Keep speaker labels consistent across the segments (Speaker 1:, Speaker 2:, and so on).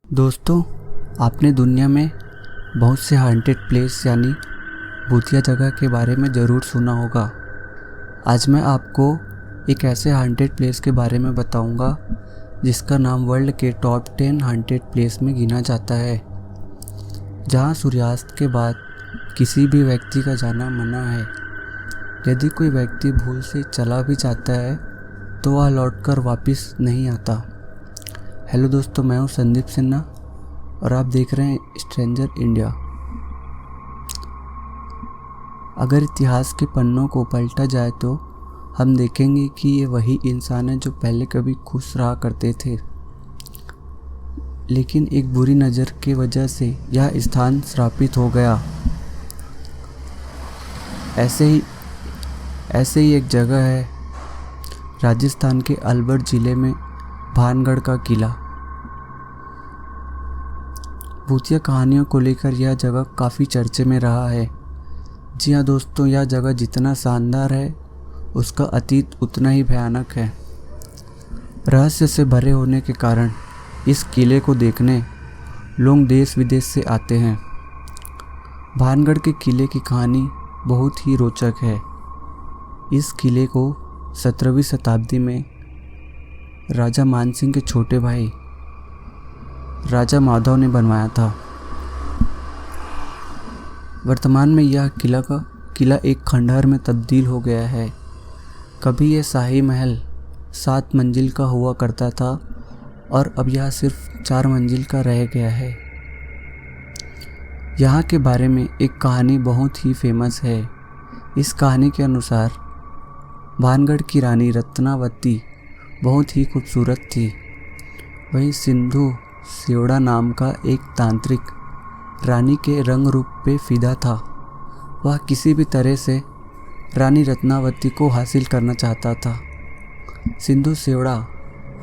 Speaker 1: दोस्तों, आपने दुनिया में बहुत से हॉन्टेड प्लेस यानी भूतिया जगह के बारे में ज़रूर सुना होगा। आज मैं आपको एक ऐसे हॉन्टेड प्लेस के बारे में बताऊंगा जिसका नाम वर्ल्ड के टॉप 10 हॉन्टेड प्लेस में गिना जाता है, जहां सूर्यास्त के बाद किसी भी व्यक्ति का जाना मना है। यदि कोई व्यक्ति भूल से चला भी जाता है तो वह लौटकर वापस नहीं आता। हेलो दोस्तों, मैं हूं संदीप सिन्हा और आप देख रहे हैं स्ट्रेंजर इंडिया। अगर इतिहास के पन्नों को पलटा जाए तो हम देखेंगे कि ये वही इंसान है जो पहले कभी खुश रहा करते थे, लेकिन एक बुरी नज़र की वजह से यह स्थान श्रापित हो गया। ऐसे ही एक जगह है राजस्थान के अलवर ज़िले में भानगढ़ का किला। भूतिया कहानियों को लेकर यह जगह काफ़ी चर्चे में रहा है। जी हाँ दोस्तों, यह जगह जितना शानदार है उसका अतीत उतना ही भयानक है। रहस्य से भरे होने के कारण इस किले को देखने लोग देश विदेश से आते हैं। भानगढ़ के किले की कहानी बहुत ही रोचक है। इस किले को 17वीं शताब्दी में राजा मानसिंह के छोटे भाई राजा माधव ने बनवाया था। वर्तमान में यह किला एक खंडहर में तब्दील हो गया है। कभी यह शाही महल 7 मंजिल का हुआ करता था और अब यह सिर्फ 4 मंजिल का रह गया है। यहाँ के बारे में एक कहानी बहुत ही फेमस है। इस कहानी के अनुसार भानगढ़ की रानी रत्नावती बहुत ही खूबसूरत थी। वहीं सिंधु सेवड़ा नाम का एक तांत्रिक रानी के रंग रूप पे फिदा था। वह किसी भी तरह से रानी रत्नावती को हासिल करना चाहता था। सिंधु सेवड़ा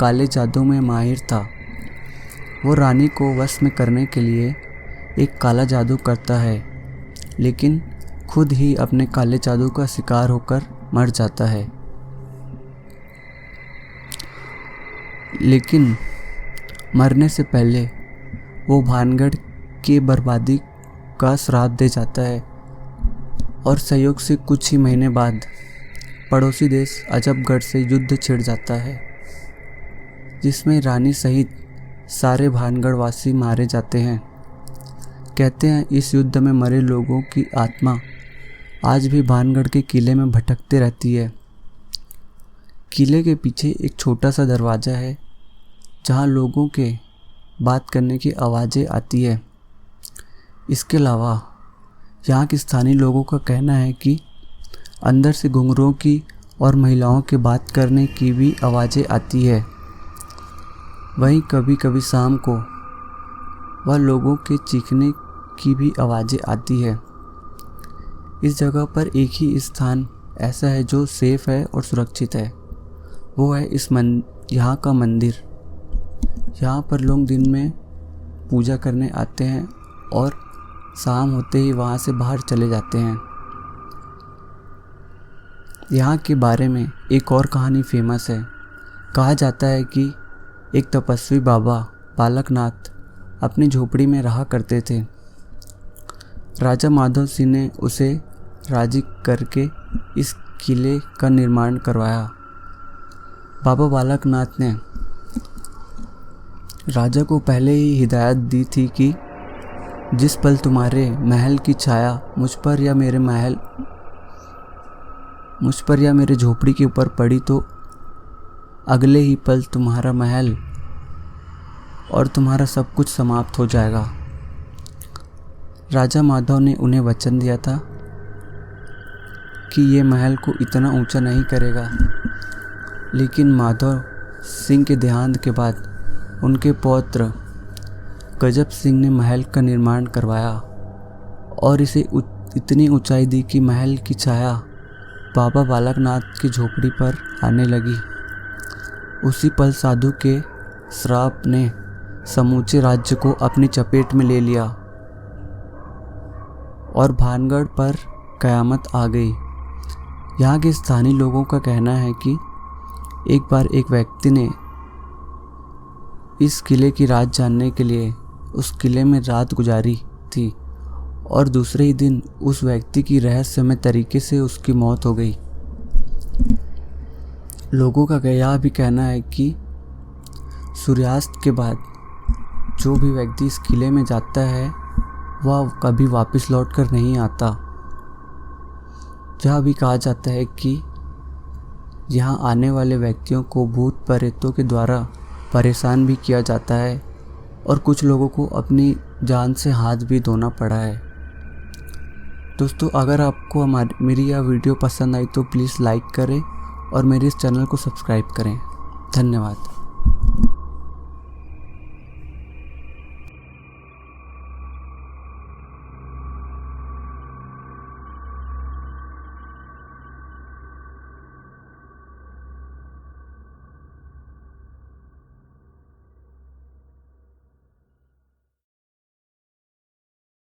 Speaker 1: काले जादू में माहिर था। वो रानी को वश में करने के लिए एक काला जादू करता है, लेकिन खुद ही अपने काले जादू का शिकार होकर मर जाता है। लेकिन मरने से पहले वो भानगढ़ की बर्बादी का श्राप दे जाता है और संयोग से कुछ ही महीने बाद पड़ोसी देश अजबगढ़ से युद्ध छिड़ जाता है, जिसमें रानी सहित सारे भानगढ़ वासी मारे जाते हैं। कहते हैं इस युद्ध में मरे लोगों की आत्मा आज भी भानगढ़ के किले में भटकते रहती है। किले के पीछे एक छोटा सा दरवाज़ा है जहाँ लोगों के बात करने की आवाज़ें आती है। इसके अलावा यहाँ के स्थानीय लोगों का कहना है कि अंदर से घुंघरूओं की और महिलाओं के बात करने की भी आवाज़ें आती है। वहीं कभी कभी शाम को वह लोगों के चीखने की भी आवाज़ें आती है। इस जगह पर एक ही स्थान ऐसा है जो सेफ है और सुरक्षित है। वो है यहाँ का मंदिर। यहाँ पर लोग दिन में पूजा करने आते हैं और शाम होते ही वहाँ से बाहर चले जाते हैं। यहाँ के बारे में एक और कहानी फेमस है। कहा जाता है कि एक तपस्वी बाबा बालकनाथ अपनी झोपड़ी में रहा करते थे। राजा माधव सिंह ने उसे राजी करके इस किले का निर्माण करवाया। बाबा बालकनाथ ने राजा को पहले ही हिदायत दी थी कि जिस पल तुम्हारे महल की छाया मुझ पर या मेरे झोपड़ी के ऊपर पड़ी तो अगले ही पल तुम्हारा महल और तुम्हारा सब कुछ समाप्त हो जाएगा। राजा माधव ने उन्हें वचन दिया था कि ये महल को इतना ऊंचा नहीं करेगा, लेकिन माधव सिंह के देहांत के बाद उनके पौत्र गजब सिंह ने महल का निर्माण करवाया और इसे इतनी ऊंचाई दी कि महल की छाया बाबा बालकनाथ की झोपड़ी पर आने लगी। उसी पल साधु के श्राप ने समूचे राज्य को अपनी चपेट में ले लिया और भानगढ़ पर कयामत आ गई। यहाँ के स्थानीय लोगों का कहना है कि एक बार एक व्यक्ति ने इस किले की राज जानने के लिए उस किले में रात गुजारी थी और दूसरे ही दिन उस व्यक्ति की रहस्यमय तरीके से उसकी मौत हो गई। लोगों का यह भी कहना है कि सूर्यास्त के बाद जो भी व्यक्ति इस किले में जाता है वह कभी वापस लौटकर नहीं आता। यह भी कहा जाता है कि यहाँ आने वाले व्यक्तियों को भूत प्रेतों के द्वारा परेशान भी किया जाता है और कुछ लोगों को अपनी जान से हाथ भी धोना पड़ा है। दोस्तों, अगर आपको मेरी यह वीडियो पसंद आई तो प्लीज़ लाइक करें और मेरे इस चैनल को सब्सक्राइब करें। धन्यवाद।